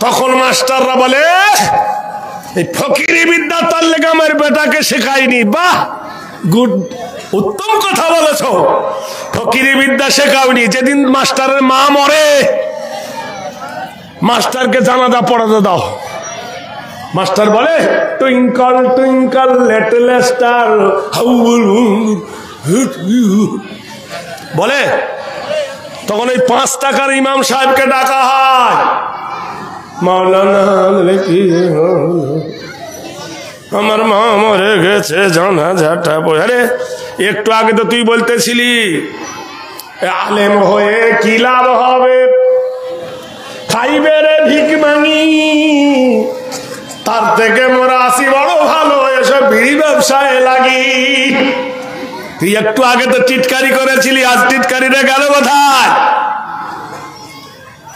তখন মাস্টাররা বলে এই ফকিরি বিদ্যা তার লেগে আমার বেটাকে শেখায়নি। বাহ, গুড, উত্তম কথা বলেছো, ফকিরি বিদ্যা শেখাওনি। যেদিন মাস্টারের মা মরে, মাস্টারকে জানাজা পড়াতে দাও। মাস্টার বলে twinkle twinkle little star how বলে, তখন ওই 5 টাকার ইমাম সাহেবকে ডাকা হয়। মাওলানা আমার মা মরে গেছে, জানাজাটা আরে একটু আগে তো তুই বলতেছিলি আলেম হয়ে কি লাভ হবে, খাইবে রে ভিক মাঙি, তার থেকে মোরা আসি বড় ভালো এসব বিড়ি ব্যবসায় লাগি। তুই একটু আগে তো টিটকারি করেছিলি, আজ টিটকারিটা গেল কোথায়?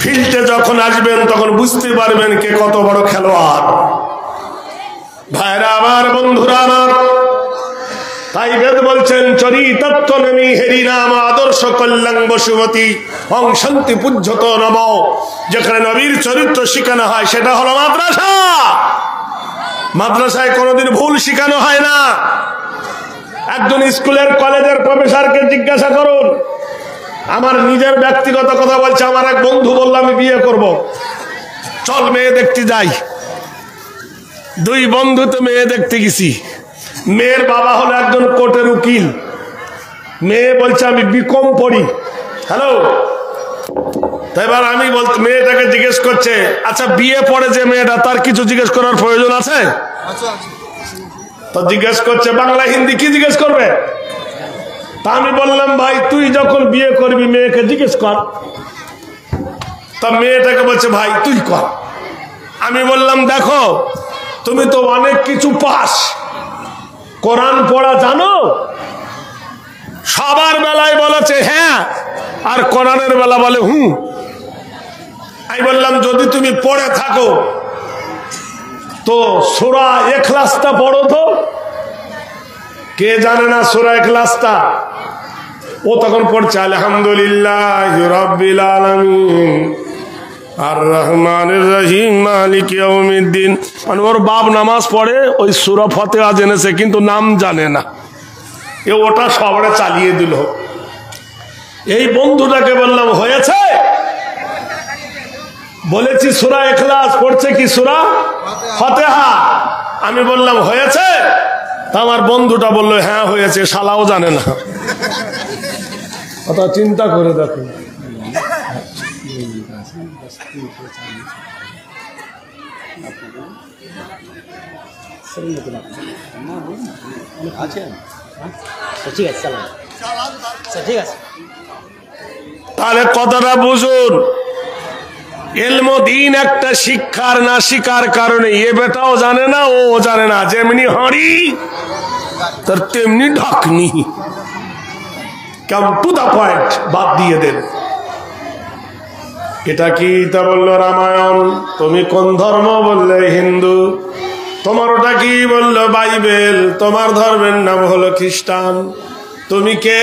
ফিল্ডে যখন আসবেন তখন বুঝতে পারবেন কে কত বড় খেলোয়াড়। ভাইরা আমার, বন্ধুরা আমার, তাই বেদ বলছেন চরিতত্ব নেমি হেরি নাম আদর্শ কল্যাণ বসুমতী অং শান্তি পূজ্যত নব। যেখানে নবীর চরিত্র শিখানো হয় সেটা হলো মাদ্রাসা। মাদ্রাসায় কোনোদিন ভুল শিখানো হয় না। একজন স্কুলের কলেজের প্রফেসরকে জিজ্ঞাসা করুন, আমার নিজের ব্যক্তিগত কথা বলছে, আমার এক বন্ধু বলল আমি বিয়ে করব, চল মেয়ে দেখতে যাই। 2 বন্ধু তো মেয়ে দেখতে গেছি। মেয়ের বাবা হলো একজন কোর্টের উকিল, মেয়ে বলছে আমি বিকম পড়ি। হ্যালো, তাই এবার আমি বলতে মেয়েটাকে জিজ্ঞেস করছে, আচ্ছা বিয়ে পড়ে যে মেয়েটা, তার কিছু জিজ্ঞেস করার প্রয়োজন আছে? তো জিজ্ঞেস করছে বাংলা হিন্দি কি জিজ্ঞেস করবে? তা আমি বললাম ভাই তুই যখন বিয়ে করবি মেয়েকে জিজ্ঞেস কর। তা মেয়েটাকে বলছে ভাই তুই কর। আমি বললাম দেখো তুমি তো অনেক কিছু পাস, কোরআন পড়া জানো? সবার বেলায় বলেছে হ্যাঁ, আর কোরআনের বেলা বলে হুঁ। আমি বললাম যদি তুমি পড়ে থাকো তো সূরা ইখলাসটা পড়ো তো। কে জানে না সূরা ইখলাসটা? ও তখন পড়ছে আলহামদুলিল্লাহি রাব্বিল আলামিন আর রহমানির রহিম মালিক ইয়াউমিদ্দিন। মানে ওর বাপ নামাজ পড়ে ওই সূরা ফাতিহা জেনেছে কিন্তু নাম জানে না, এ ওটা সবরে চালিয়ে দিল। এই বন্ধুটাকে বললাম হয়েছে? বলেছি সূরা ইখলাস, পড়ছে কি সূরা ফাতিহা। আমি বললাম হয়েছে? তা আমার বন্ধুটা বলল হ্যাঁ হয়েছে, শালাও জানে না। কথা চিন্তা করে দেখো। তাহলে কথাটা বুঝুন, ইলম দ্বীন একটা শিক্ষার না শিকার কারণে এ বেটাও জানে না ও জানে না। যেমনি হাঁড়ি তার তেমনি ঢাকনি। কাম টু দা পয়েন্ট, বাদ দিয়ে দেন। এটা কি? তা বললো রামায়ণ। তুমি কোন ধর্ম? বললে হিন্দু। তোমার ওটা কি? বললো বাইবেল। তোমার ধর্মের নাম হলো খ্রিস্টান। তুমি কে?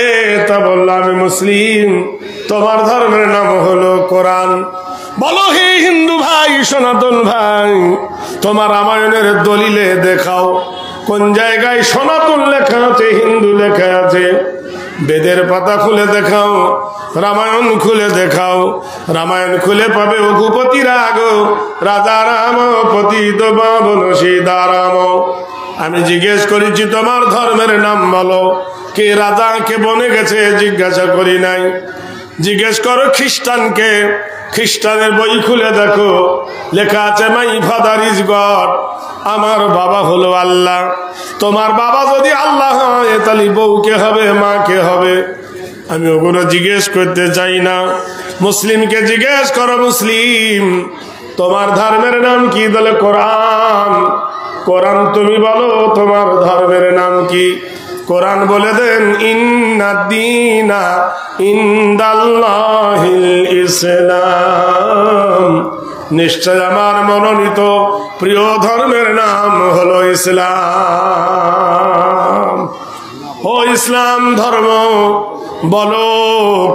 তা বললো আমি মুসলিম। তোমার ধর্মের নাম হলো কোরআন। বলো হে হিন্দু ভাই, সনাতন ভাই, তোমার রামায়ণের দলিলে দেখাও কোন জায়গায় সনাতন লেখা আছে, হিন্দু লেখা আছে। বেদের পাতা খুলে দেখাও, রামায়ণ খুলে দেখাও। রামায়ণ খুলে পাবে রঘুপতি রাগ রাজা রাম পতিত পাবন সীতারাম। আমি জিজ্ঞেস করেছি তোমার ধর্মের নাম বলো। কে রাজা কে বনে গেছে জিজ্ঞাসা করি নাই। জিজ্ঞেস করো খ্রিস্টানকে, খ্রিস্টানের বই খুলে দেখো, লেখা আছে মাই ফাদার ইজ গড, আমার বাবা হলো আল্লাহ। তোমার বাবা যদি আল্লাহ হয় তাহলে বউ কে হবে, মা কে হবে? আমি ওগুলো জিজ্ঞেস করতে চাই না। মুসলিমকে জিজ্ঞেস করো, মুসলিম তোমার ধর্মের নাম কি? বলে কোরআন। কোরআন তুমি বলো তোমার ধর্মের নাম কি? কোরআন বলে দেন ইন্নাদ্দীনা ইনদাল্লাহিল ইসলাম, নিশ্চয় আমার মনোনীত প্রিয় ধর্মের নাম হলো ইসলাম। ও ইসলাম ধর্ম বলো,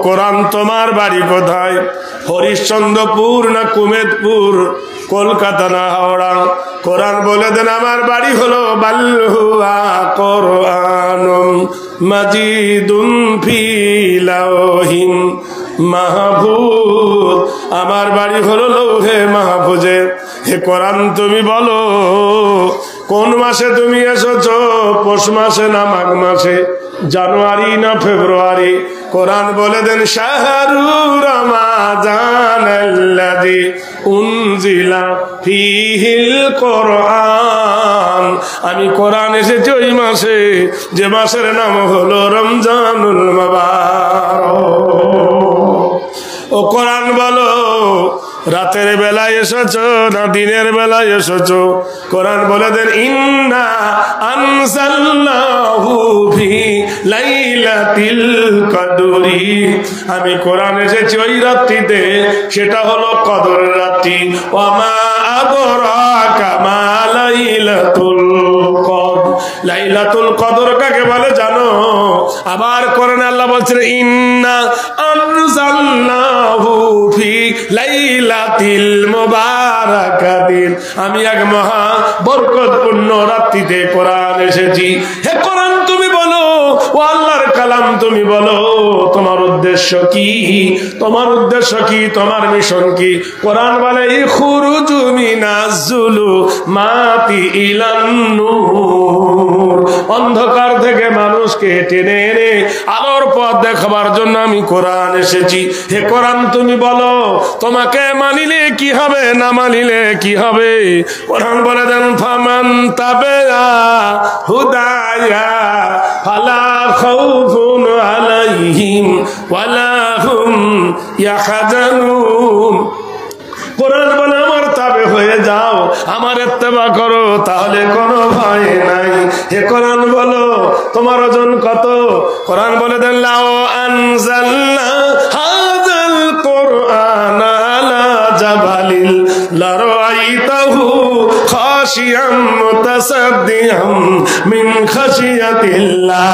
কোরআন তোমার বাড়ি কোথায়? হরিশ্চন্দ্রপুর না কুমেদপুর? কলকাতা না হাওড়া। কোরআন বলে দেন আমার বাড়ি হলো বাল্লুয়া কোরআনুম মাজিদুম ফি লাওহিন মাহফুজ, আমার বাড়ি হলো লৌহে মাহফুজে। হে কোরআন তুমি বলো কোন মাসে তুমি এসেছো, পৌষ মাসে না মাঘ মাসে, জানুয়ারি না ফেব্রুয়ারি? কোরআন বলে দেন শাহরু রমাদানাল্লাযী উনজিলা ফীহিল কোরআন, আমি কোরআন এসেছি ওই মাসে যে মাসের নাম হলো রমজানুল মুবারক। ও কোরআন বলো রাতের বেলায় এসেছো না দিনের বেলায় এসেছো? কোরআন বলে দেন ইন্না আনজালনাহু ফি লাইলাতিল কদরি, আমি কোরআন এসেছি ওই রাত্রিতে, সেটা হলো কদর রাত্রি। ওয়া মা আদরাকা মা লাইলাতুল কদর, লাইলাতুল কদর কাকে বলে জানো? আবার কোরআনে আল্লাহ বলছেন ইন্না আনজালনাহু ফি লাইলাতিল মুবারাকাতিন, আমি এক মহা বরকতপূর্ণ রাত্রিতে কোরআন এসেছি। হে কোরআন তুমি বলো, ও আল্লাহর কালাম তুমি বলো তোমার উদ্দেশ্য কি, তোমার উদ্দেশ্য কি, তোমার মিশন কি? কোরআন বলে ইখরুজু মিনাজ যুলুমাতি ইলান নূর, অন্ধকার থেকে মানুষকে টেনে এনে আলোর পথ দেখাবার জন্য আমি কোরআন এসেছি। হে কোরআন তুমি বলো তোমাকে মানিলে কি হবে, না মানিলে কি হবে? কোরআন বলে দেন ফামান তাবিআ হুদায়া ফালা খাউফুন আলাইহিম ওয়ালা হুম ইয়াহজানুন, কোরআন বলে আমার তাবে হয়ে যাও, আমার ইত্তেবা করো, তাহলে কোনো ভয় নাই। হে কোরআন বলো তোমার ওজন কত? কোরআন বলে দেন লাউ আনজালনা হাযাল কোরআন আলা জাবালিল লারাইতাহু খাশিয়াম মুতাসাদ্দিয়াম মিন খাশিয়াতিল্লাহ,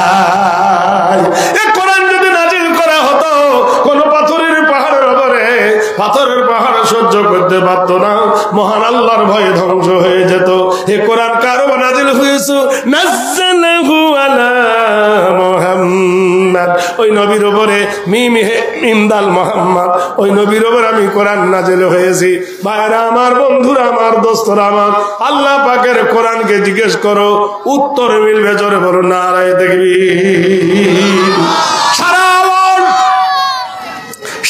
এই কোরআন যদি নাজিল করা হতো কোন পাথরের পাহাড়ের উপরে, পাথরের পাহাড় সহ্য করতে পারতো না, মহান আল্লাহর ভয়ে ধ্বংস হয়ে যেত। হে কোরআন কার উপর নাজিল হয়েছে? নাযালাহু আলা মুহাম্মদ, ওই নবীর উপরে মিম দাল মুহাম্মদ, ওই নবীর উপর আমি কোরআন নাজিল হয়েছি। ভাইরা আমার, বন্ধুরা আমার, দোস্তরা আমার, আল্লাহ পাকের কোরআনকে জিজ্ঞেস করো, উত্তর মিলবে। জোরে বলো নারায়ে তাকবীর।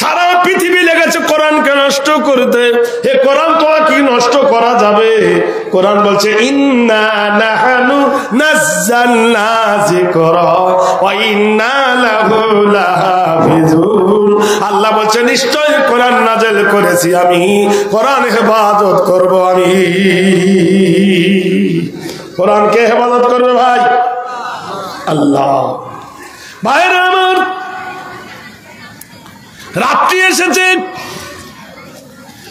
সারা পৃথিবী লেগেছে কোরআনকে নষ্ট করতে। হে কোরআন তোমার কি নষ্ট করা যাবে? কোরআন বলছে ইন্না নাহনু নাযালনা যিকরা ওয়া ইন্না লাহু লাহাফিজুন, আল্লাহ বলছে নিশ্চয় কোরআন নাযিল করেছি আমি, কোরআন হেফাজত করব আমি। কোরআনকে হেফাজত করবে ভাই আল্লাহ। ভাইরা আমার, রাত্রি এসেছে,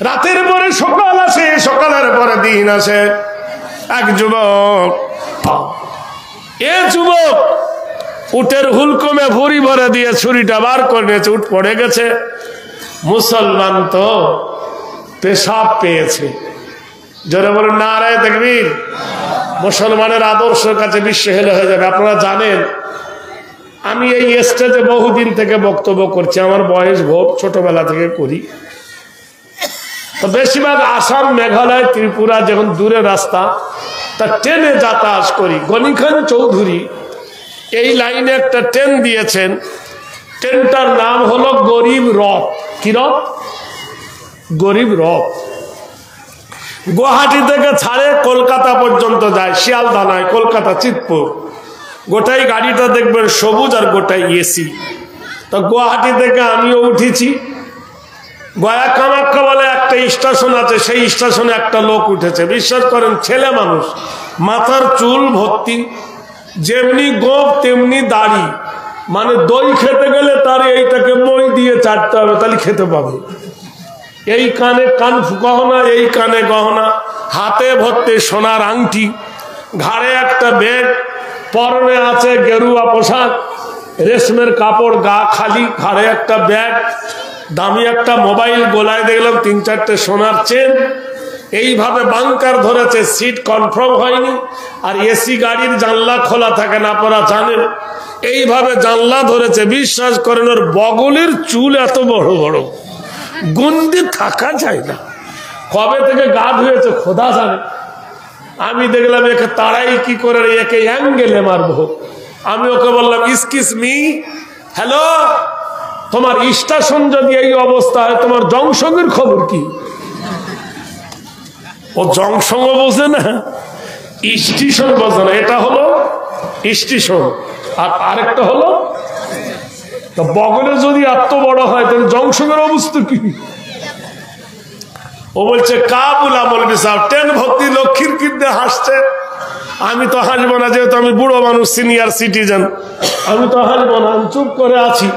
রাতের পরে সকাল আসে, সকালের পরে দিন আসে। এক যুবক, উটের হুলকমে ভুঁড়ি ভরে দিয়ে ছুরিটা বার করে নিয়েছে, উট পড়ে গেছে। মুসলমান তো পেশাব পেয়েছে। জোরে বলুন নারায়ে তাকবীর। মুসলমানের আদর্শের কাছে বিশ্ব হেলে হয়ে যাবে। আপনারা জানেন আমি এই স্টেজে বহুদিন থেকে বক্তব্য করছি, আমার বয়স ভোট, ছোটবেলা থেকে করি। তো বেশিরভাগ আসাম, মেঘালয়, ত্রিপুরা যখন দূরে রাস্তা, তা ট্রেনে যাতায়াত করি। গনি খান চৌধুরী এই লাইনে একটা ট্রেন দিয়েছেন, ট্রেনটার নাম হলো গরিব রথ। কি রথ? গরিব রথ। গুয়াহাটি থেকে ছাড়ে কলকাতা পর্যন্ত যায়, শিয়ালদা নয়, কলকাতা চিতপুর। গোটাই গাড়িটা দেখবেন সবুজ আর গোটাই এসি। তো গুয়াহাটি থেকে আমিও উঠেছি। গয়া কামাখ্যা বলে একটা স্টেশন আছে, সেই স্টেশনে একটা লোক উঠেছে। বিশ্বাস করেন, ছেলে মানুষ, মাথার চুল ভর্তি, যেমনি গোপ তেমনি দাড়ি, মানে দই খেতে গেলে তার এইটাকে মই দিয়ে চাটতে হবে, তাহলে খেতে পাবে। এই কানে কান গহনা, এই কানে গহনা, হাতে ভর্তি সোনার আংটি, ঘাড়ে একটা ব্যাগ, পরনে আছে গেরুয়া পোশাক, রেশমের কাপড়, গা খালি, ঘাড়ে একটা ব্যাগ, দামি একটা মোবাইল, গোলায় দেখলাম 3-4টে সোনার চেন, এইভাবে বাংকার ধরেছে, সিট কনফার্ম হয়নি, আর এসি গাড়ির জানলা খোলা থাকে না, আপনারা জানেন। এইভাবে জানলা ধরেছে, বিশ্বাস করেন ওর বগলের চুল এত বড় বড়, গন্ডি থাকা যায় না। কবে থেকে গা ধুয়েছে খোদা জানে। আমি দেখলাম একে তাড়াই কি করে, একে অ্যাঙ্গেলে মারবো। আমি ওকে বললাম, এক্সকিউজ মি, হ্যালো, তোমার স্টেশন যদি এই অবস্থা হয়, তোমার জংশনের খবর কি? ও জংশন বোঝে না, স্টেশন বোঝে না। এটা হলো স্টেশন, আর আরেকটা হলো বগলে যদি এত বড় হয় তাহলে জংশনের অবস্থা কি? ও বলছে কাবুল আমল বিসাব, ট্রেন ভর্তি লক্ষ্মীর কিনে হাসছে। আমি তো হাসবো না, যেহেতু আমি বুড়ো মানুষ, সিনিয়র সিটিজেন, আমি তো হাসবো না, আমি চুপ করে আছি।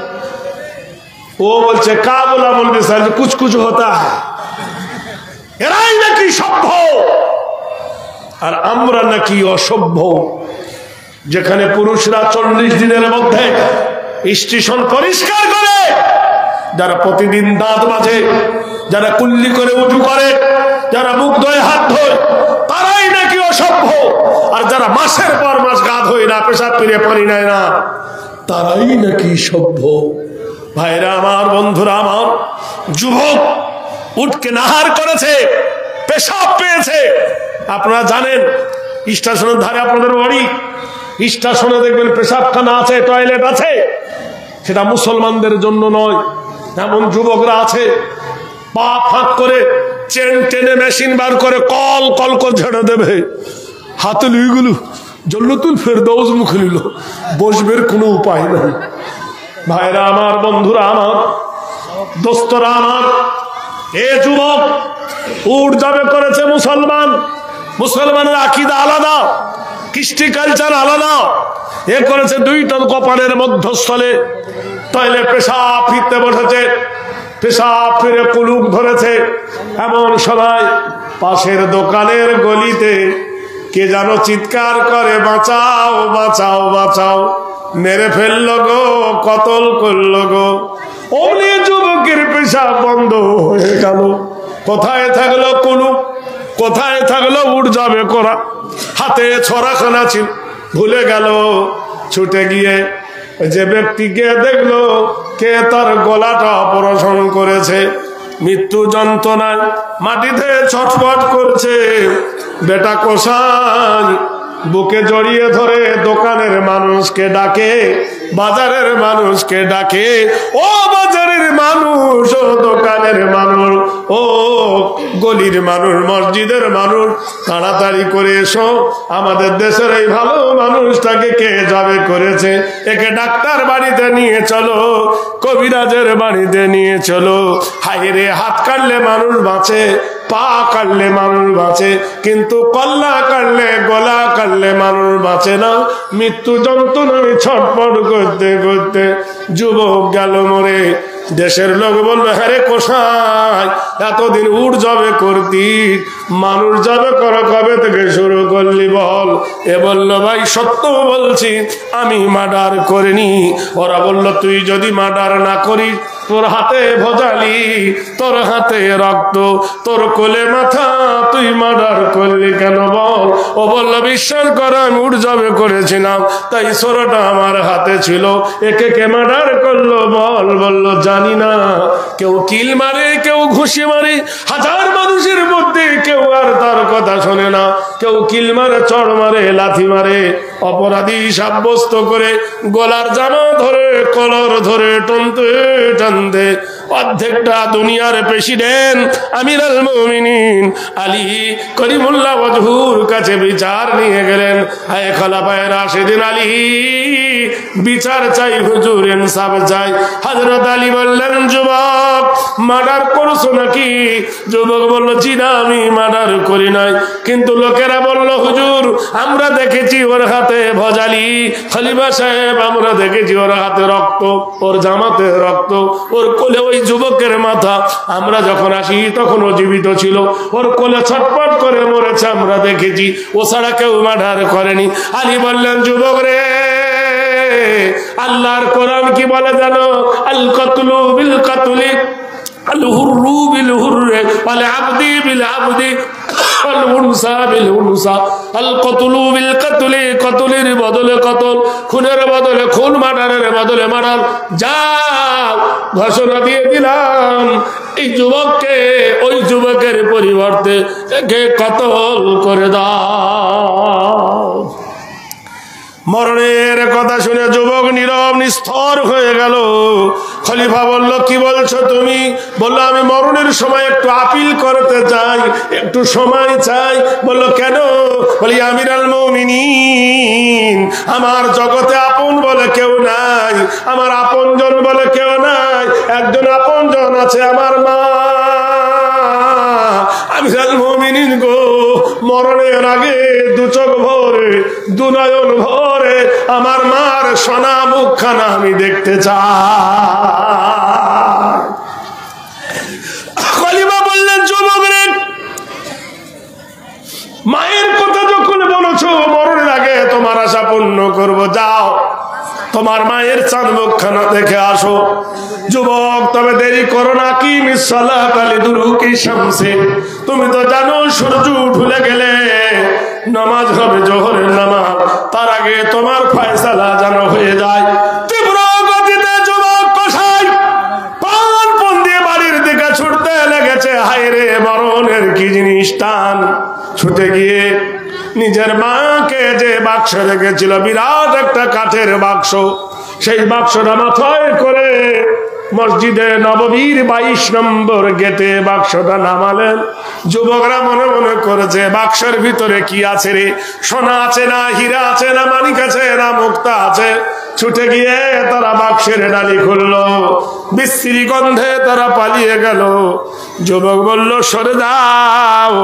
ও বলছে কাবুল আমল বিসাব কুছ কুছ হতা হ্যায়, এরাই নাকি সভ্য আর আমরা নাকি অসভ্য। যেখানে পুরুষরা 40 দিনের মধ্যে স্টেশন পরিষ্কার করে, যারা প্রতিদিন দাঁত মাজে, যারা কুল্লি করে উঁচু করে, যারা মুখ ধোয় হাত ধোয়, তারাই নাকি অসভ্য। আর যারা মাসের পর মাস গা ধোয় না, পেশাব করে পানি নেয় না, তারাই নাকি সভ্য। ভাইরা আমার, বন্ধুরা আমার, যুবক উঠকে নাহার করেছে, পেশাব পেয়েছে। আপনারা জানেন স্টেশনের ধারে আপনাদের বাড়ি, স্টেশনে দেখবেন পেশাবখানা আছে, টয়লেট আছে। সেটা মুসলমানদের জন্য নয়, এমন যুবকরা আছে পা ফাঁক করে চেন টেনে মেশিন বার করে কল কল করে ঝেড়ে দেবে, হাতে লুইগুলো জন্নতুল ফেরদৌস মুখে নিল, বসবের কোনো উপায় নেই। ভাইরা আমার, বন্ধুরা আমার, দোস্তরা আমার, এ যুবক উঠ যাবে করেছে মুসলমান। মুসলমানের আকীদা আলাদা, কৃষ্টি কালচার আলাদা। এ করেছে 2 টন কপালের মধ্যস্থলে টয়লেট পেশাব ফিরতে বসেছে, পেশাব ফিরে কুলুক ধরেছে। এমন সময় পাশের দোকানের গলিতে কে যেন চিৎকার করে, বাঁচাও বাঁচাও বাঁচাও, মেরে ফেললো গো, কতল করলো গো। অমনি যুবকের পেশাব বন্ধ হয়ে গেল। কোথায় থাকলো কুলুক, কোথায় থাকলো উঠ যাবে করা? হাতে ছড়াখানা ছিল, ভুলে গেল। ছুটে গিয়ে যে ব্যক্তিকে দেখলো কে তার গলাটা অপারেশন করেছে, মৃত্যু যন্ত্রণায় মাটিতে ছটফট করছে। বেটা কসাই বুকে জড়িয়ে ধরে দোকানের মানুষকে ডাকে, বাজারের মানুষকে ডাকে, ও বাজারের মানুষ, ও দোকানের মানুষ, ও গলির মানুষ, মসজিদের মানুষ, তাড়াতাড়ি করে এসো, আমাদের দেশের এই ভালো মানুষটাকে কে যাবে করেছে, একে ডাক্তার বাড়িতে নিয়ে চলো, কবিরাজের বাড়িতে নিয়ে চলো। হায় রে, হাত কাটলে মানুষ বাঁচে, পা কাটলে মানুষ বাঁচে, কিন্তু কল্লা কাটলে, গলা কাটলে মানুষ বাঁচে না। মৃত্যু যন্ত্রণায় ছটফট করতে করতে যুবক গেল মরে। দেশের লোক বলবে, হ্যাঁ রে কোষাই, এতদিন উঠ যাবে করতি, মানুষ যাবে করা কবে থেকে শুরু করলি বল? এ বলল, ভাই সত্য বলছি, আমি মার্ডার করিনি। ওরা বলল, তুই যদি মার্ডার না করিস, তোর হাতে ভজালি, তোর হাতে রক্ত, তোর কোলে মাথা, তুই মার্ডার করলি কেন বল? ও বলল, বিশ্বাস কর, আমি উঠ যাবে করেছিলাম, তাই ছোটটা আমার হাতে ছিল। একে কে মার্ডার করলো বল? বলল, জানি না। কেউ কিল মারে, কেউ ঘুষি মারে, হাজার মানুষের মধ্যে কেউ আর তার কথা শোনে না। কেউ কিল মারে, চড় মারে, লাথি মারে, অপরাধী সাব্যস্ত করে গলার জামা ধরে, কলর ধরে টানতে টানতে অর্ধেকটা দুনিয়ার প্রেসিডেন্ট আমিরুল মুমিনিন আলী করিমুল্লাহ ওয়াজহুর কাছে বিচার নিয়ে গেলেন। হায় খলিফায়ে রাশিদিন আলী, বিচার চাই হুজুর, ইনসাফ চাই। হযরত আলী বললেন, যুবক মার্ডার করছো নাকি? যুবক বলল, জি না, আমি মার্ডার করি নাই, কিন্তু লোকেরা বলল, হুজুর আমরা দেখেছি ওর হাতে ভজালি। খলিফা সাহেব, আমরা দেখেছি ওর হাতে রক্ত, ওর জামাতে রক্ত, ওর কোলে ওই যুবকের মাথা। আমরা যখন আসি তখন ও জীবিত ছিল, ওর কোলে ছটপট করে মরেছে, আমরা দেখেছি, ও ছাড়া কেউ মার্ডার করেনি। আলী বললেন, যুবক রে, আল্লাহর কোরআন কি বলে জানো? আল কতলু বিল কতলি আল হুররু বিল হুররি ওয়াল আবদি বিল আবদি ওয়াল উনসা বিল উনসা আল কতলু বিল কতলি কতলের বদলে কতল খুনের বদলে খুন মার্ডারের বদলে মার্ডার যাও ঘোষণা দিয়ে দিলাম এই যুবককে ওই যুবকের পরিবর্তে একে কতল করে দাও। মরণের কথা শুনে যুবক নীরব নিস্তর হয়ে গেল। খলিফা বলল, কি বলছো তুমি? বলল, আমি মরণের সময় একটু আপিল করতে চাই, একটু সময় চাই। বলল, কেন? বলি, আমিরুল মুমিনিন, আমার জগতে আপন বলে কেউ নাই, আমার আপনজন বলে কেউ নাই। একজন আপনজন আছে, আমার মা। আমিরুল মুমিনিন গো, মরণের আগে দু চোখ ভরে, দু নয়ন ভরে আমার মার সোনা মুখখানা আমি দেখতে চাই। খলিফা বললেন, যুবক রে, মায়ের কথা যখন বলেছ মরণের আগে তোমার আশা পূর্ণ করবো, যাও তোমার মায়ের চাঁদ মুখখানা দেখে আসো। যুবক, তবে দেরি করো না। কি মিসসালাত লিদুরুকি শামসে, তুমি তো জানো সূর্য ঢলে গেলে নামাজ হবে জোহরের নামাজ, তার আগে তোমার ফয়সালা যেন হয়ে যায়। তীব্র গতিতে যুবক কসাই প্রাণপণ দিয়ে বাড়ির দিকে ছুটতে লেগেছে। হায় রে, মরণের কি জিনিস টান! ছুটে গিয়ে নিজের মাকে যে বাক্স রেখেছিল, বিরাট একটা কাঠের বাক্স, সেই বাক্সটা মাথায় করে মসজিদে নববীর 22 নম্বর গেটে বাক্সটা নামালেন। যুবকরা মনে মনে করেছে, বাক্সের ভিতরে কি আছে রে? সোনা আছে না হীরা আছে না মানিক আছে না মুক্তা আছে? ছুটে গিয়ে তারা বাক্সের ডালি খুললো, বিশ্রী গন্ধে তারা পালিয়ে গেল। যুবক বলল, সরে যাও।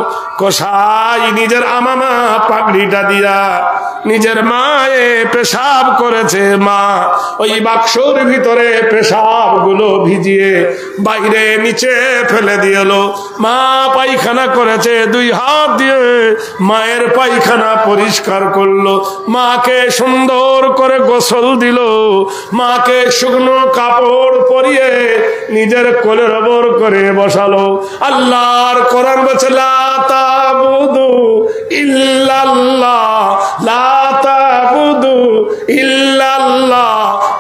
কসাই নিজের আমামা পাগড়িটা দিয়া নিজের মায়ে পেশাব করেছে। মা ওই বাক্সর ভিতরে পেশাব গুলো ভিজিয়ে বাইরে নিচে ফেলে দিল। মা পায়খানা করেছে, 2 হাত দিয়ে মায়ের পায়খানা পরিষ্কার করলো। মাকে সুন্দর করে গোসল দিল, মাকে শুকনো কাপড় পরিয়ে নিজের কোলের ওপর করে বসালো। আল্লাহর কোরআন বলছে, লা তাবুদু ইল্লাল্লাহ, লা তাবুদু ইল্লাল্লাহ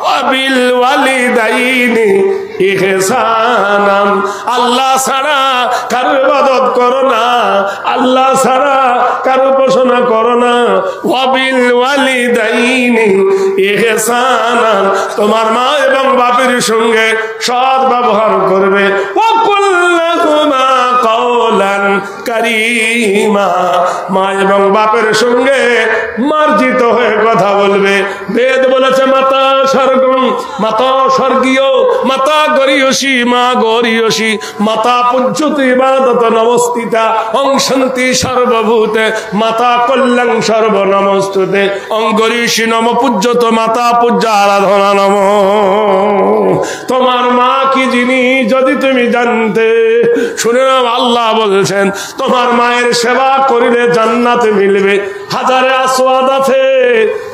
ওয়া বিল ওয়ালিদাইনি ইহসানান। আল্লাহ ছাড়া কারো ইবাদত করো না, আল্লাহ ছাড়া কারো উপাসনা করো না। ওয়া বিল ওয়ালিদাইনি ইহসানান, তোমার মা এবং বাপের সঙ্গে সৎ ব্যবহার করবে। ওয়া কুল্লাহুমা কাওলান কারীমা, মা এবং বাপের সঙ্গে মার্জিত হয়ে কথা বলবে। বেদ বলেছে, মাতা স্বর্গম, মাতা স্বর্গীয়, মাতা গরিয়সী, মা গরিয়সী, মাতা পূজ্যতে ইবাদত নমস্তিতা, অং শান্তি সর্বভূতে, মাতা কল্যাণ সর্বনমস্তুতে, অং গরিয়সী নম পূজ্যত, মাতা পূজ্য আরাধনা নম। তোমার মা কি জিনিস যদি তুমি জানতে। শুনে নাও, আল্লাহ বলছেন, তোমার মায়ের সেবা করিলে জান্নাতে মিলবে। হাজারে আসওয়াদ আছে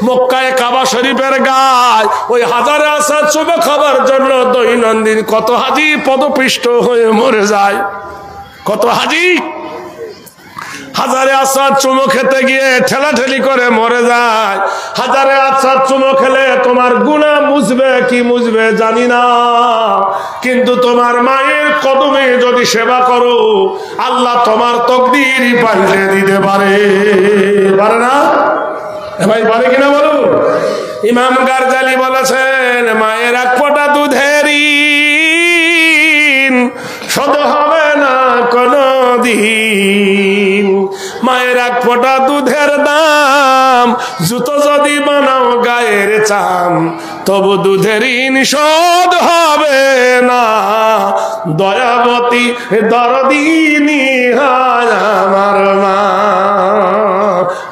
মক্কায় কাবা শরীফের গায়, ওই হাজারে আসওয়াদ চুমো খাবার জন্য দৈনন্দিন কত হাজি পদপিষ্ট হয়ে মরে যায়। কত হাজি হাজারে আসওয়াদ চুমো খেতে গিয়ে ঠেলাঠেলি করে মরে যায়। হাজারে আসওয়াদ চুমো খেলে তোমার গুনাহ মুছবে কি মুছবে জানি না, কিন্তু তোমার মায়ের কদমে যদি সেবা করো, আল্লাহ তোমার তকদির পাল্টে দিতে পারে। পারে না ভাই? পারে কিনা বলো? ইমাম গারজালি বলেছেন, মায়ের 1 ফোঁটা দুধের ঋণ শোধ হবে না কোনদিন। মায়ের 1 ফোঁটা দুধের দাম, জুতো যদি বানাও গায়ের চাম, তবু দুধের ঋণ শোধ হবে না। দয়াবতী দরদিনী হয় আমার মা।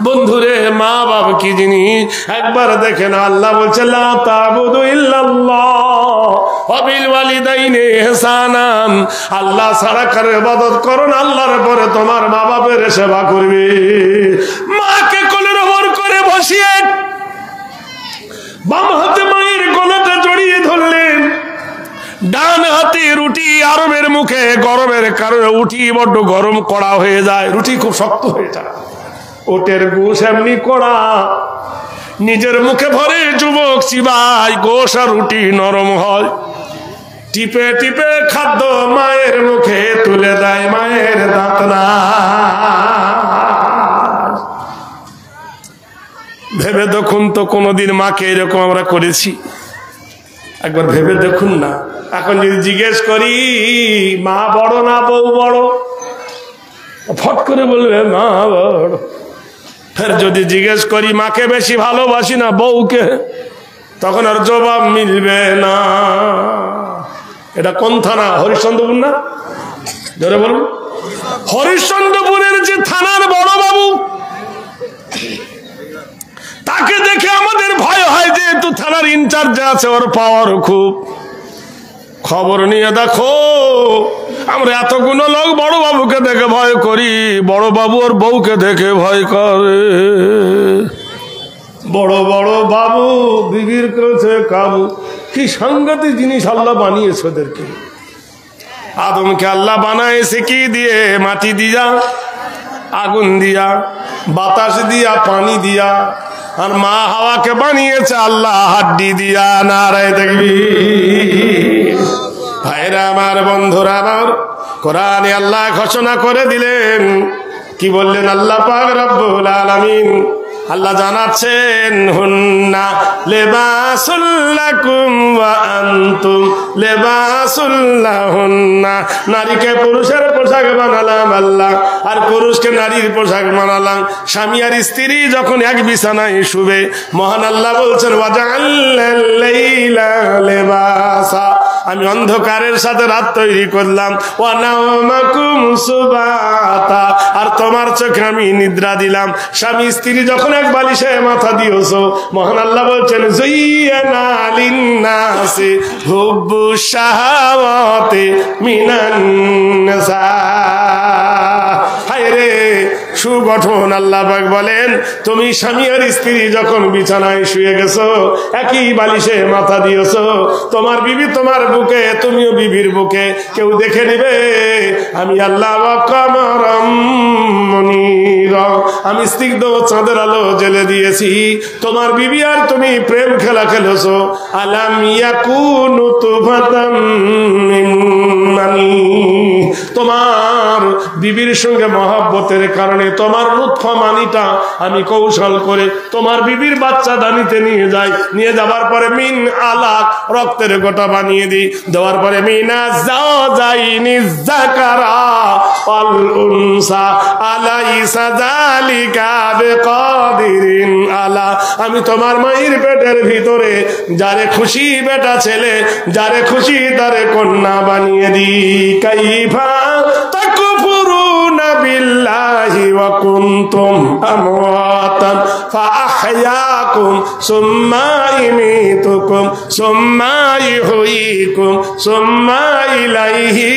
বন্ধুরে, মা বাবা কি জিনিস একবার দেখে না। আল্লাহ বলছে, লা তাবুদু ইল্লাল্লাহ ওয়া বিল ওয়ালিদাইনি ইহসানান, আল্লাহ ছাড়া কারো ইবাদত করো না, আল্লাহর পরে তোমার মা বাপের সেবা করবে। মাকে কোলের ওপর করে বসিয়ে বাম হাতে মায়ের গলাটা জড়িয়ে ধরলেন, ডান হাতে রুটি, আরবের মুখে গরমের কারণে উঠি বড্ড গরম কড়া হয়ে যায়, রুটি খুব শক্ত হয়ে যায়। ওটের গোশ এমনি কড়া, নিজের মুখে ভরে যুবক চিবাই, গোশ আর রুটি নরম হয়। টিপে টিপে খাদ্য মায়ের মুখে তুলে দেয়, মায়ের দাঁত না। ভেবে দেখুন তো, কোনোদিন মাকে এরকম আমরা করেছি? একবার ভেবে দেখুন না। এখন যদি জিজ্ঞেস করি মা বড় না বউ বড়, ফট করে বলবে মা বড়। ফের যদি জিজ্ঞেস করি মাকে বেশি ভালোবাসি না বউকে, তখন আর জবাব মিলবে না। এটা কোন থানা? হরিশ্চন্দ্রপুর না? ধরে বলুন। হরিশ্চন্দ্রপুরের যে থানার বড় বাবু, তাকে দেখে আমাদের ভয় হয়, যেহেতু থানার ইনচার্জ আছে, ওর পাওয়ার খুব। খবর নিয়ে দেখো, আমরা এতগুলো লোক বড় বাবুকে দেখে ভয় করি, বড় বাবু ওর বউকে দেখে ভয় করে। বড় বড় বাবু বিবির কাছে কাবু। কি সাংঘাতিক জিনিস আল্লাহ বানিয়েছে ওদেরকে। আদমকে আল্লাহ বানাইছে কি দিয়ে? মাটি দিয়া, আগুন দিয়া, বাতাস দিয়া, পানি দিয়া। আর মা হাওয়াকে বানিয়েছে আল্লাহ হাড্ডি দিয়া। নারায়ে তাকবীর। ভাইরা আমার, বন্ধুরা আমার, কোরআনে আল্লাহ ঘোষণা করে দিলেন, কি বললেন আল্লাহ পাক রব্বুল আলামিন? আল্লাহ জানাচ্ছেন, হুন্না লিবাসুল লাকুম ওয়া আনতুম লিবাসুল লাহুন্না। নারীকে পুরুষের পোশাক বানালাম আল্লাহ, আর পুরুষকে নারীর পোশাক বানালাম। স্বামী আর স্ত্রী যখন এক বিছানায় শুবে, মহান আল্লাহ বলছেন, ওয়াজআলনাল লাইলা লিবাসা, আমি অন্ধকারের সাথে রাত তৈরি করলাম। ওয়া নাওমাকুম সুবাতা, আর তোমার চোখে আমি নিদ্রা দিলাম। স্বামী স্ত্রী যখন এক বালিশে মাথা দিয়েছো, মহান আল্লাহ বলছেন, যুইয়ানা লিন্নাসি হুব্বুশ শাহাওয়াতি মিনান নিসা। হায়রে সুগঠন! আল্লাহ পাক বলেন, তুমি স্বামী আর স্ত্রী যখন বিছানায় শুয়ে গেছো, একই বালিশে মাথা দিয়েছো, তোমার বিবি তোমার বুকে, তুমিও বিবির বুকে, কেউ দেখে নিবে আমি আল্লাহ। ওয়া কামারাম মুনীরা, আমি স্নিগ্ধ চাঁদের আলো জ্বেলে দিয়েছি। তোমার বিবি আর তুমি প্রেম খেলা খেলেছো। আলাম ইয়াকুনু তুফাতাম মিন মানি, তোমার বিবির সঙ্গে মহব্বতের কারণে তোমার লুৎফা মানিটা আমি কৌশল করে তোমার বিবির বাচ্চা দানিতে নিয়ে যাই। নিয়ে যাবার পরে মিন আলাক, রক্তের গোটা বানিয়ে দিই। দেওয়ার পরে মিনা যাওয়াইনি যাকারা আল উনসা আলাইসা যালিকা বিকাদিরিন আলা, আমি তোমার মায়ের পেটের ভিতরে যারে খুশি বেটা ছেলে, যারে খুশি তারে কন্যা বানিয়ে দিই। কাইফা তাকফুরুনা বিল্লাহি ওয়া কুনতুম আমওয়াতান ফাআহইয়াকুম সুম্মা ইমিতুকুম সুম্মা ইহয়িকুম সুম্মা ইলাইহি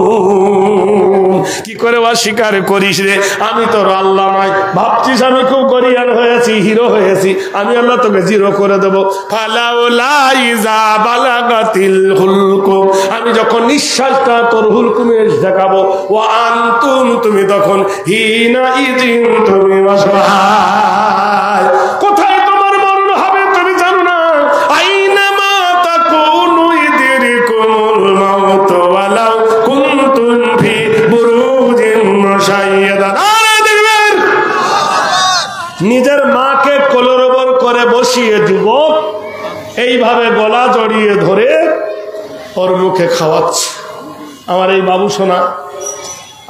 তুরজাউন। কি করে অস্বীকার করিস রে? আমি তোর আল্লাহ নয়? ভাবছিস আমি খুব গরিয়ান হয়েছি, হিরো হয়েছি? আমি আল্লাহ তোকে জিরো করে দেবো। ফালাউলা ইযা বালাগাতিল হুলকুম, আমি যখন নিঃশ্বাসটা তোর হুলকুমে দেখাবো, ওয়া আনতুম, তুমি তখন হিনা ইযিন, তুমি অসহায়। কোথায় তোমার মরণ হবে তুমি জানো না? আইনামা তাকুনু ইদরিকুমুল মাউত ওয়ালাউ কুনতুম ফি বুরুজিন মুশাইয়াদা। নিজের মাকে কোলের উপর করে বসিয়ে যুবক এইভাবে গলা জড়িয়ে ধরে ওর মুখে খাওয়াচ্ছে। আমার এই বাবু সোনা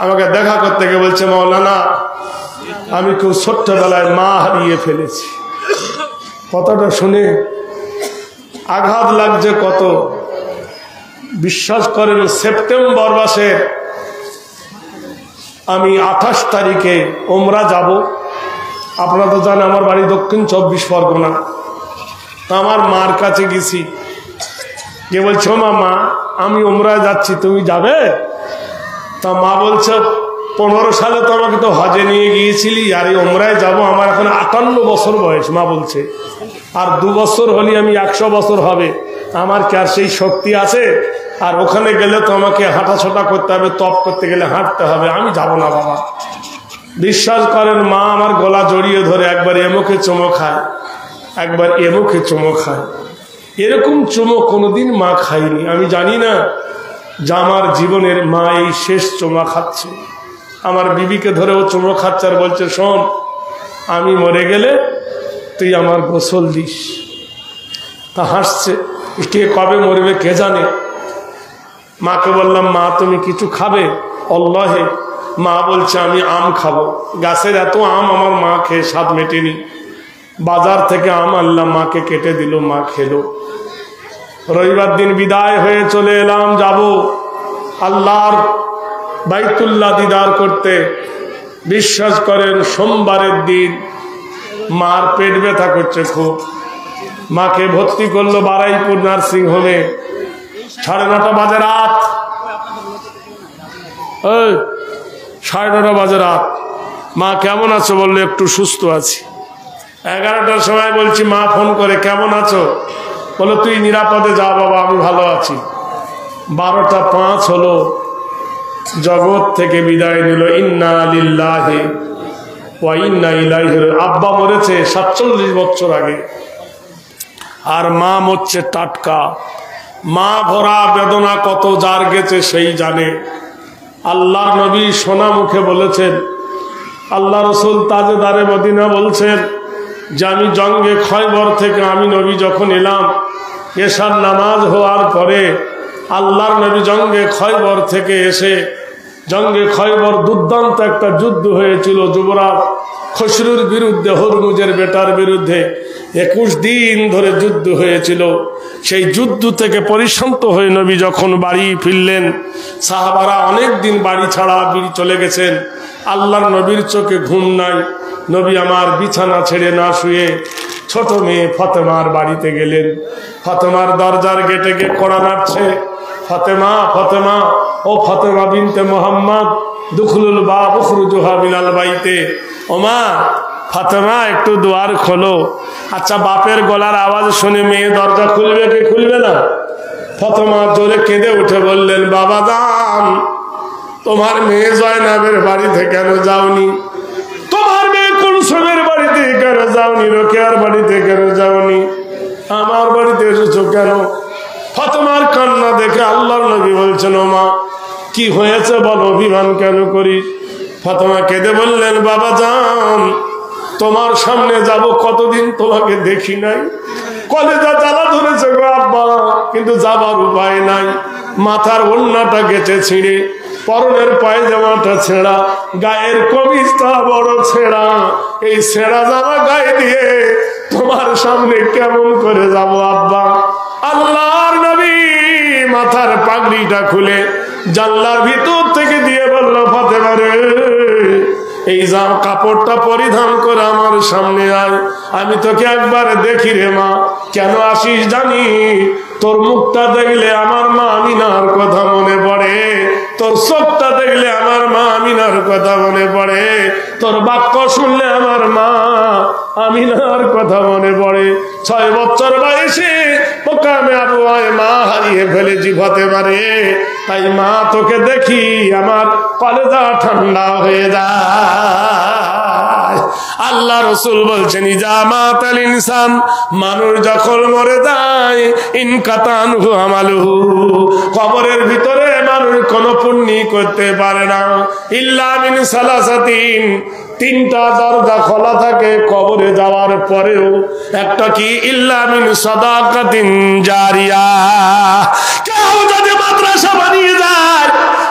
আমাকে দেখা করতে গিয়ে বলছে, মাওলানা আমি খুব ছোট্টবেলায় মা হারিয়ে ফেলেছি। কথাটা শুনে আঘাত লাগছে কত। বিশ্বাস করেন, সেপ্টেম্বর মাসে আমি 28 তারিখে ওমরা যাব। আপনারা তো জানেন আমার বাড়ি দক্ষিণ 24 পরগনা। আমার মার কাছে গেছি, যে বলছো মা আমি ওমরায় যাচ্ছি, তুমি যাবে? তা মা বলছে 15 সালে তো আমাকে তো হজে নিয়ে গিয়েছিলি, আর এই ওমরায় যাবো। আমার এখন 58 বছর বয়স। মা বলছে আর 2 বছর হলে আমি 100 বছর হবে। আমার কি আর সেই শক্তি আছে? আর ওখানে গেলে তো আমাকে হাঁটাছোটা করতে হবে, তপ করতে গেলে হাঁটতে হবে, আমি যাব না বাবা। বিশ্বাস করেন, মা আমার গলা জড়িয়ে ধরে একবার এমুখে চুমো খায়, একবার এমুখে চুমো খায়। এরকম চুমো কোনোদিন মা খায়নি। আমি জানি না যে আমার জীবনের মা এই শেষ চুমা খাচ্ছে। আমার বিবিকে ধরেও চুমো খাচ্ছে আর বলছে, শোন, আমি মরে গেলে তুই আমার গোসল দিস। তা হাসছে, কে কবে মরবে কে জানে। মাকে বললাম, মা তুমি কিছু খাবে? আল্লাহে। মা বলছে, আমি আম খাবো। গাছের এত আম আমার মা খেয়ে স্বাদ মেটেনি। বাজার থেকে আম আনলাম, মাকে কেটে দিল, মা খেলো। রবিবার দিন বিদায় হয়ে চলে এলাম, যাব আল্লাহর বাইতুল্লাহ দিদার করতে। বিশ্বাস করেন, সোমবারের দিন মার পেট ব্যথা করছে খুব। মাকে ভর্তি করলো বারাইপুর নার্সিং হোমে। 9:30 বাজে রাত, 9:30 বাজে রাত। মা কেমন আছো? বললো একটু সুস্থ আছি। 11টার সময় বলছি, মা ফোন করে, কেমন আছো? বলো তুই নিরাপদে যা বাবা, আমি ভালো আছি। 12:05 হলো, জগৎ থেকে বিদায় নিল। ইন্না লিল্লাহি ওয়া ইন্না ইলাইহি রাজিউন। আব্বা মরেছে 47 বছর আগে, আর মা মরছে টাটকা। মা ভরা বেদনা কত যার গেছে সেই জানে। আল্লাহর নবী সোনা মুখে বলেছেন, আল্লাহ রসুল তাজেদারে মদিনা বলছেন যে আমি জঙ্গে খয়বর থেকে, আমি নবী যখন এলাম, এশার নামাজ হওয়ার পরে আল্লাহর নবী জঙ্গে খয়বর থেকে এসে, জঙ্গে খয়বর দুর্দান্ত একটা যুদ্ধ হয়েছিল যুবরাজ খসরুর বিরুদ্ধে, হরমুজের বেটার বিরুদ্ধে। 21 দিন ধরে যুদ্ধ হয়েছিল। সেই যুদ্ধ থেকে পরিশান্ত হয়ে নবী যখন বাড়ি ফিরলেন, সাহাবারা অনেক দিন বাড়ি ছাড়া চলে গেছেন। আল্লাহর নবীর চোখে ঘুম নাই। নবী আমার বিছানা ছেড়ে না শুয়ে ছোট মেয়ে ফাতেমার বাড়িতে গেলেন। ফাতেমার দরজার গেটে গিয়ে কড়া নাড়ছে, ফাতেমা ফাতেমা, ও ফাতেমা বিনতে মোহাম্মদ, দুখলুল বাব উখরুজুহা মিনাল বাইতে। ও মা ফাতেমা, একটু দুয়ার খোলো। আচ্ছা, বাপের গলার আওয়াজ শুনে মেয়ে দরজা খুলবে কি খুলবে না? ফাতেমা জোরে কেঁদে উঠে বললেন, বাবা জান, তোমার মেয়ে জয়নাবের বাড়িতে কেন যাওনি? তোমার মেয়ে কুলসুমের বাড়িতে কেন যাওনি? রোকেয়ার বাড়িতে কেন যাওনি? আমার বাড়িতে এসেছো কেন? ফাতেমার কান্না দেখে আল্লাহর নবী বলছেন, ও মা কি হয়েছে বল, অভিমান কেন করিস? ফাতেমা কেঁদে বললেন, বাবা জান, তোমার সামনে যাব, কতদিন তোমাকে দেখি নাই, কলেজা জ্বালা ধরেছে গো আব্বা, কিন্তু যাবার উপায় নাই। মাথার ওড়নাটা গেছে ছিঁড়ে, পরনের পায়জামাটা ছেঁড়া, গায়ের কমিজটা বড় ছেঁড়া। এই ছেঁড়া জামা গায়ে দিয়ে তোমার সামনে কেমন করে যাব আব্বা? আল্লাহর নবী মাথার পাগড়িটা খুলে জানলার ভিতর থেকে দিয়ে বলল, ফাতেমা রে, এই কাপড়টা পরিধান করে আমার সামনে আয়, আমি তোকে একবার দেখি রে মা। কেন আসিস জানি? তোর মুখটা দেখলে আমার মা আমিনার কথা মনে পড়ে, তোর চোখটা দেখলে আমার মা আমিনার কথা মনে পড়ে, তোর বাক্য শুনলে আমার মা আমিনার কথা মনে পড়ে। 6 বছর বয়সে মোকামে আবহাওয়ায় মা হারিয়ে ফেলেছি ফাতেমারে, তাই মা তোকে দেখি আমার কলেজা ঠান্ডা হয়ে যায়। আল্লাহ রসুল বলছেন, ইজামাতাল ইনসান, মানুষ যখন মরে যায়, ইনকাতানহু আমালুহু, কবরের ভিতরে মানুষ কোনো পুণ্য করতে পারে না। ইল্লা মিন সালাসাতিন, 3টা দরজা খোলা থাকে কবরে যাওয়ার পরেও। একটা কি? ইল্লা মিন সাদাকাতিন জারিয়া, কেউ যদি মাদ্রাসা বানিয়ে যায়,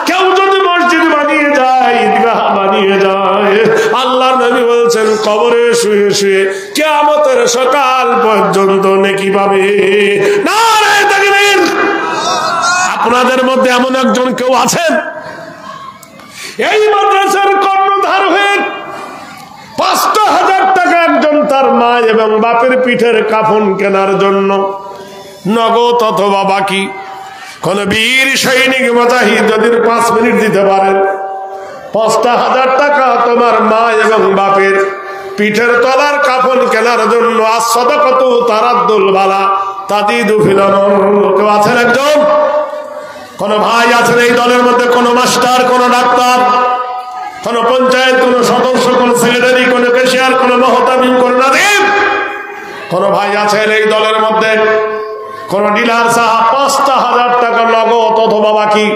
কেউ যদি মসজিদ বানিয়ে যায়, ঈদগাহ বানিয়ে যায়, আল্লাহর নবী বলছেন কবরে শুয়ে শুয়ে কিয়ামতের সকাল পর্যন্ত নেকি পাবে। নারে তাকবীর! আপনাদের মধ্যে এমন একজন কেউ আছেন এই মাদ্রাসার কর্ণধার হয়ে 5,000 টাকা একজন তার মা এবং বাপের পিঠের কাফন কেনার জন্য নগদ অথবা বাকি, কোন বীর সৈনিক মুজাহিদ যদি 5 মিনিট দিতে পারেন, 5,000 টাকা তোমার মা এবং বাপের পিঠের তলার কাফন কেনার জন্য। আসসাদাকাতু তারাদ্দুল বালা, তাদিদু ফিল উমর। কেউ আছেন একজন? কোন ভাই আছেন এই দলের মধ্যে? কোন মাস্টার, কোন ডাক্তার, কোন পঞ্চায়েত, কোন সদস্য, কোন সেক্রেটারি, কোন ক্যাশিয়ার, কোন মহতামিম, কোন নাদিম, কোন ভাই আছেন এই দলের মধ্যে? কোন ডিলার সাহেব ৫,০০০ টাকা নগদ অথবা বাকি,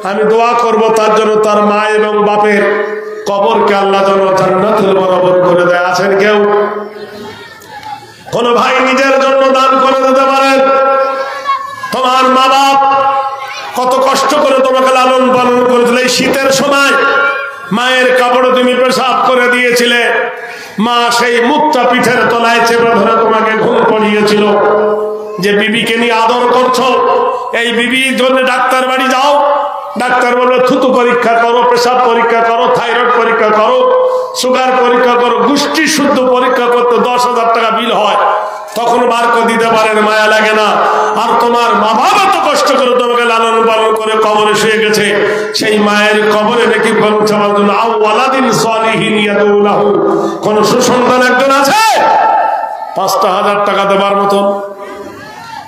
আমি দোয়া করব তার জন্য তার মা এবং বাপের কবরকে আল্লাহ যেন জান্নাতুল বরাবর করে দেয়। আছেন কেউ? কোন ভাই নিজের জন্য দান করে দিতে পারেন? তোমার মা বাপ কত কষ্ট করে তোমাকে লালন পালন করেছিল, এই শীতের সময় মায়ের কাপড়ে তুমি পেশাব করে দিয়েছিলে, মা সেই মুখটা পিঠের তলায় চেপে ধরে তোমাকে ঘুম পড়িয়েছিল। যে বিবিকে নিয়ে আদর করছো, এই বিবির জন্য ডাক্তার বাড়ি যাও, ডাক্তার বলবে থুতু পরীক্ষা করো, পেশাব পরীক্ষা করো, থাইরয়েড পরীক্ষা করো, সুগার পরীক্ষা করো, গোষ্ঠী শুদ্ধ পরীক্ষা করতে 10,000 টাকা বিল হয়। তখন বার করে দিতে পারেন, মায়া লাগে না। আর তোমার মা বাবা তো কষ্ট করে তোমাকে লালন পালন করে কবরে শুয়ে গেছে, সেই মায়ের কবরে নাকি কোন সুসন্তান একজন আছে ৫,০০০ টাকা দেবার মতন?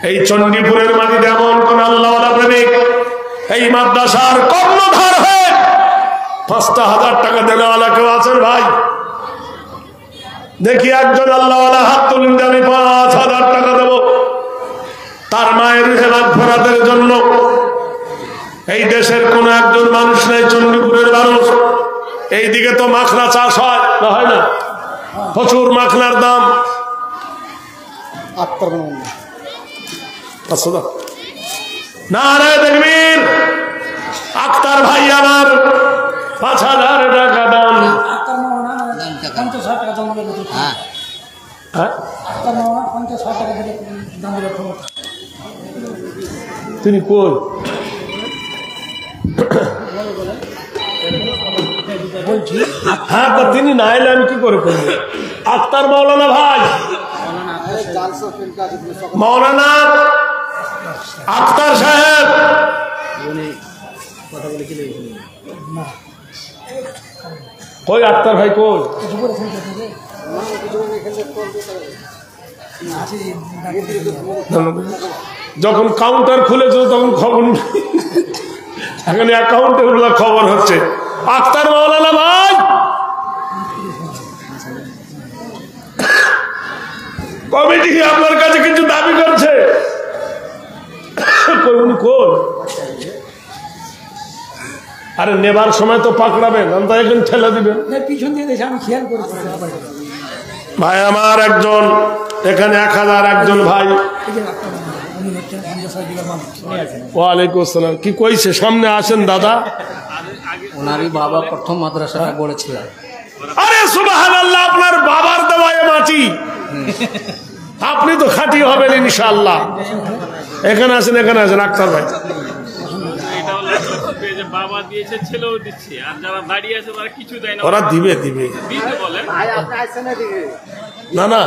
এই চণ্ডীপুরের মাটিতে এমন কোন আল্লাহওয়ালা প্রেমিক এই মাদ্রাসার কর্ণধার হয়ে ৫,০০০ টাকা দেওয়ালা কেউ আছেন ভাই? দেখি একজন আল্লাহওয়ালা হাত তুলুন, আমি ৫,০০০ টাকা দেবো তার মায়ের মাগফিরাতের জন্য। এই দেশের কোন একজন মানুষ নেই, চণ্ডীপুরের মানুষ। এইদিকে তো মাখনা চাষ হয় না, হয় না? প্রচুর মাখনার দাম। নারায়ে তাকবীর। আক্তার ভাই আমার ৫,০০০ টাকা দাম। তিনি কোন? হ্যাঁ, তা তিনি না এলে আমি কি করে করবো? আক্তার মাওলানা ভাই, মাওলানা আক্তার সাহেব, কই আক্তার ভাই কই? যখন কাউন্টার খুলেছে তখন খবর, এখন অ্যাকাউন্টে খবর হচ্ছে। আক্তার মাওলানা ভাই, কমিটি আপনার কাছে কিছু দাবি করছে। আরে নেবার সময় তো পাকড়াবেন, এখন ঠেলে দিবেন পিছন দিয়ে। আমি খেয়াল করছি ভাই আমার একজন এখানে ১,০০০ একজন ভাই। ওয়ালাইকুম আসসালাম। কি কইছে? সামনে আসেন দাদা। ওনারই বাবা প্রথম মাদ্রাসাটা গড়েছিলেন। আরে সুবহানাল্লাহ, আপনার বাবার দেওয়া মাটি, আপনি তো খাঁটি হবেন ইনশাআল্লাহ। এখানে আসেন, এখানে আসেন আক্তার ভাই। বাবা দিয়েছে, ছেলেও দিচ্ছে, আর যারা দাঁড়িয়ে আছে তারা কিছু দেয় না। ওরা দিবে দিবে না না।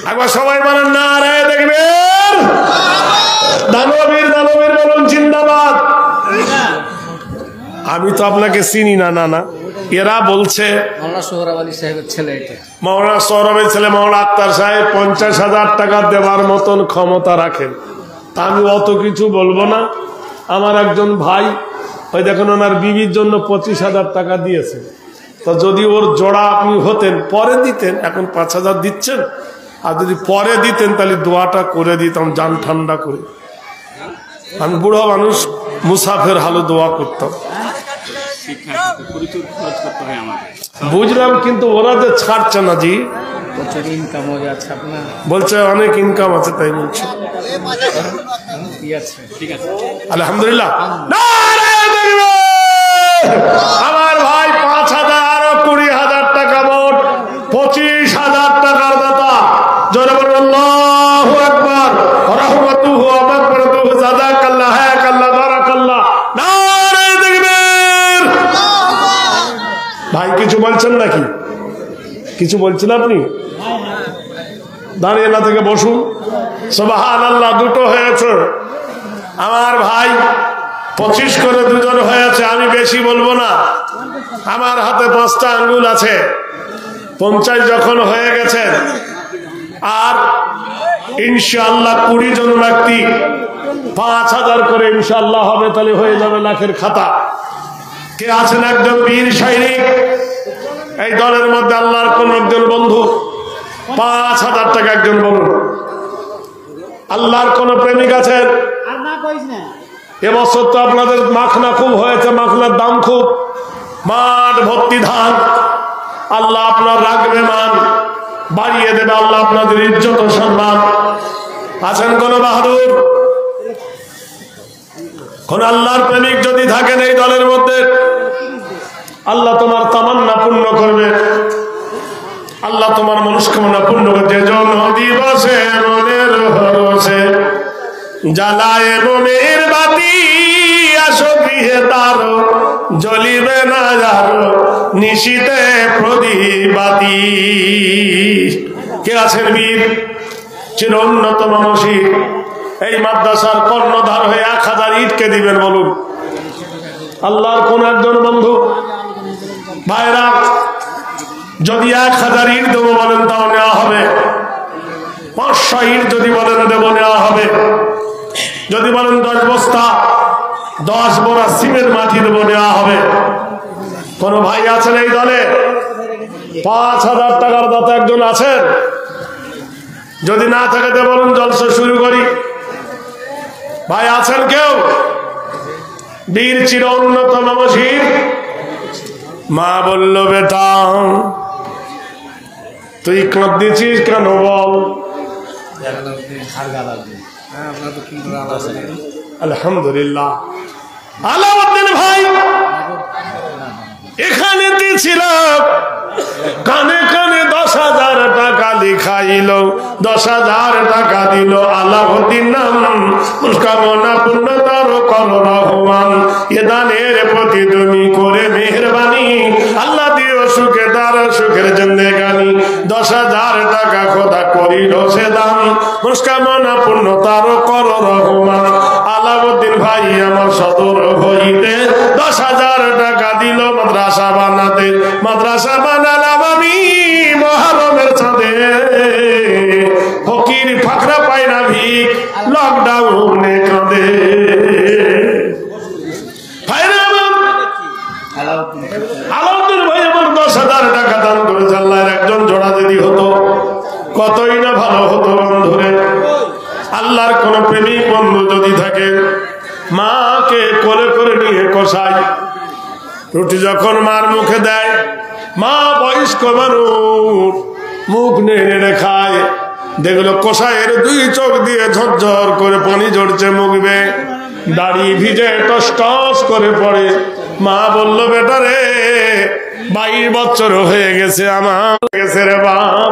একবার সবাই বলেন নারায়ে তাকবীর। দানবীর দানবীর বলুন জিন্দাবাদ। আমি তো আপনাকে চিনি না। না না, এরা বলছে মাওলানা সোহরাব আলী সাহেবের ছেলে। এটা মাওলানা সোহরাবের ছেলে মাওলানা আক্তার সাহেব ৫০,০০০ টাকা দেওয়ার মতন ক্ষমতা রাখেন। তা আমি অত কিছু বলবো না। আমার একজন ভাই, ওই দেখুন ওনার বিবির জন্য ২৫,০০০ টাকা দিয়েছে। তো যদি ওর জোড়া আপনি হতেন পরে দিতেন, এখন ৫,০০০ দিচ্ছেন। আর যদি পরে দিতেন তাহলে দোয়াটা করে দিতাম জান ঠান্ডা করে। আমি বুড়ো মানুষ, মুসাফের হালে দোয়া করতাম। বুঝলাম, কিন্তু ওরা যে ছাড়ছে না জি। প্রচুর ইনকাম হয়ে যাচ্ছে আপনার। বলছে অনেক ইনকাম আছে, তাই বলছে। ঠিক আছে, আলহামদুলিল্লাহ। আমার ভাই ৫,০০০ আরো ২০,০০০ টাকা মোট ২৫,০০০ টাকার দাতা। জোরে বলুন আল্লাহু আকবার। রাহমাতুহু ওয়া মাগফিরাতুহু জাযাকাল্লাহ হায়াকাল্লাহ বারাকাল্লাহ। নারায়ে তাকবীর। ভাই কিছু বলছেন নাকি? কিছু বলছেন আপনি? দাঁড়িয়ে না থেকে বসুন। সুবহানাল্লাহ, দুটো হয়েছে আমার ভাই। ২৫ করে দুজন হয়েছে। আমি বেশি বলবো না, আমার হাতে ৫টা আঙ্গুল আছে। ৫০ যখন হয়ে গেছেন আর ইনশাআল্লাহ 20 জন ব্যক্তি 5000 করে ইনশাআল্লাহ হবে, তাহলে হয়ে যাবে লাখের খাতা। কে আছেন একজন বীর সৈনিক এই দলের মধ্যে? আল্লাহর কোন একজন বন্ধু 5000 টাকা একজন বলুন। আল্লাহর কোন প্রেমিক আছেন? এবছর তো আপনাদের মাখনা খুব হয়েছে, মাখনার দাম খুব, মাঠ ভর্তি ধান। আল্লাহ আপনার রাখবে মান, বাড়িয়ে দেবে আল্লাহ আপনাদের ইজ্জত ও সম্মান। আছেন কোন বাহাদুর, কোন আল্লাহর প্রেমিক যদি থাকেন এই দলের মধ্যে? আল্লাহ তোমার তামান্না পূর্ণ করবে, আল্লাহ তোমার মনস্কামনা পূর্ণ করবে। জন দিবসে মনের ভরসে জ্বালায় মনের বাতি, আসো গৃহে তার জ্বলিবে না যার নিশীতে প্রদীপ বাতি। কে আছেন বীর চির উন্নত মানসিক? এই মাদ্রাসার কর্ণধার হয়ে 1000 ইটকে দিবেন বলুন। আল্লাহর কোন একজন বন্ধু? ভাইরা, যদি 1000 ইট দেবো বলেন তাও নেওয়া হবে। 500 ইট যদি বলেন দেবো নেওয়া হবে। যদি বলেন 10 বস্তা 10 বোরা সিমেন্ট মাটি দেবো নেওয়া হবে। কোন ভাই আছেন এই দলে? 5000 টাকার দাতা একজন আছেন? যদি না থাকে তো বলুন, জলসা শুরু করি। ভাই আছেন কেউ? বীর চির উন্নত মানসিক। মা বলল, বেটা তুই কাঁদছিস কেন বল? আলহামদুলিল্লাহ। আলাউদ্দিন ভাই এখানে ছিল, কানে কানে 10,000 টাকা লিখাইল, 10,000 টাকা দিল। আলাউদ্দিন নাম কামনা পূর্ণ তার কর রহমান। এ দানের প্রতি তুমি করে মেহরবানি, আল্লাহ দিও সুখে তার সুখের জিন্দেগানি। 10,000 টাকা খোদা করিল সে দান, মুস্কামনা পূর্ণ তার কর রহমান। আলাউদ্দিন ভাই আমার সদর হইতে 10,000 টাকা দিল মাদ্রাসা বানাতে। মাদ্রাসা বানালাম আমি মহরমের চাঁদে, ফকির ফাকরা পায় না ভিক, লকডাউনে কাঁদে। আলাউদ্দিন ভাই আমার 10,000 টাকা দান করেছে। আল্লাহর একজন জোড়া যদি হতো কতই না ভালো হতো বন্ধুরে। আল্লাহর কোন প্রেমিক বন্ধু যদি থাকে, মাকে কোলে করে নিয়ে কষাই রুটি যখন মার মুখে দেয়, মা বয়স্ক মানুষ মুখ নেড়ে খায়, দেখলো কষাইয়ের 2 চোখ দিয়ে ঝরঝর করে পানি ঝরছে, মুখ বেয়ে দাড়ি ভিজে টস টস করে পড়ে। মা বলল, বেটা রে 22 বছর হয়ে গেছে আমার গেছে রে বাপ,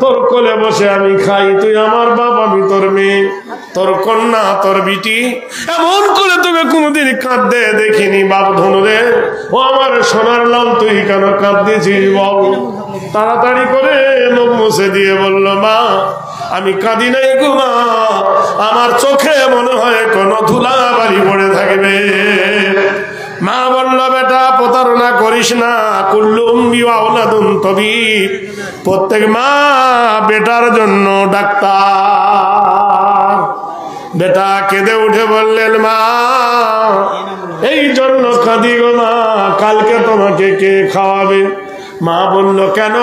তোর কোলে বসে আমি খাই, তুই আমার বাপ আমি তোর মেয়ে, তোর কন্যা তোর বিটি, এমন করে তোকে কোনোদিন কাঁদতে দেখিনি বাপ ধনু রে। ও আমার সোনার লাল, তুই কেন কাঁদতেছিস বল? তাড়াতাড়ি করে মুখ মুছে দিয়ে বলল, মা আমি কাঁদি নাই গো মা, আমার চোখে মনে হয় কোন ধুলা বাড়ি পড়ে থাকবে। মা বলল, বেটা প্রতারণা করিস না, কুল্লু উম্মি ওয়া আওলাদুন তাবিব, প্রত্যেক মা বেটার জন্য ডাক্তার। বেটা কেঁদে উঠে বললেন, মা এই জন্য কাঁদি গো মা, কালকে তোমাকে কে খাওয়াবে? মা বলল, কেন?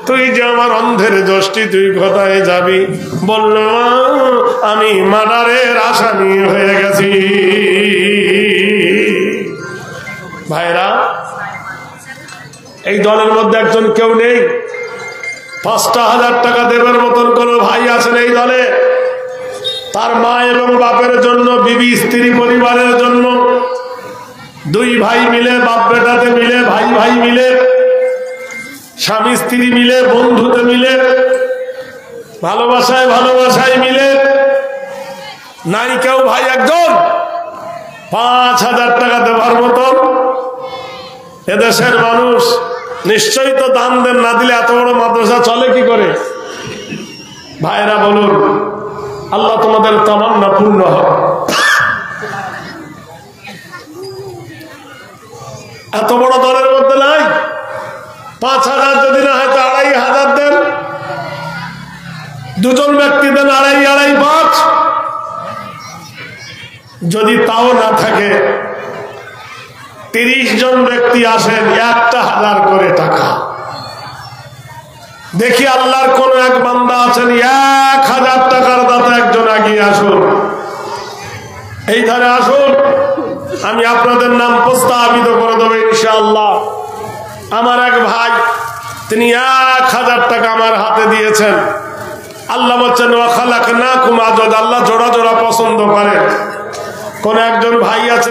তুই যে আমার অন্ধের দোষটি, তুই কোথায় যাবি? বলল, মা আমি মার্ডারের আসামি হয়ে গেছি। ভাইরা, এই দলের মধ্যে একজন কেউ নেই 5,000 টাকা দেবার মতন কোন ভাই আছেন এই দলে? তার মা এবং বাপের জন্য, বিবি স্ত্রী পরিবারের জন্য, 2 ভাই মিলে, বাপ বেটাতে মিলে, ভাই ভাই মিলে, স্বামী স্ত্রী মিলে, বন্ধুতে মিলে, ভালোবাসায় ভালোবাসায় মিলে, নাই কেউ ভাই একজন 5,000 টাকা দেবার মতন? এদেশের মানুষ নিশ্চয়ই তো দান দেন, না দিলে এত বড় মাদ্রাসা চলে কি করে? ভাইরা বলুন, আল্লাহ তোমাদের তামান্না পূর্ণ হোক। এত বড় দলের মধ্যে নাই? 5,000 যদি না হয় তো 2,500 দেন। দুজন ব্যক্তি দেন 2.5 5। যদি তাও না থাকে 30 জন ব্যক্তি আসেন, 1,000 করে টাকা। দেখি আল্লাহর কোন এক বান্দা আছেন 1,000 টাকার দাতা, একজন আগিয়ে আসুন, এই ধারে আসুন, আমি আপনাদের নাম প্রস্তাবিত করে দেবো ইনশাআল্লাহ। আমার এক ভাই, তিনি 1,000 টাকা আমার হাতে দিয়েছেন। আল্লাহ বলছেন ওয়া খালাকনাকুম আজওয়াজা, আল্লাহ জোড়া জোড়া পছন্দ করেন। কোন একজন ভাই আছে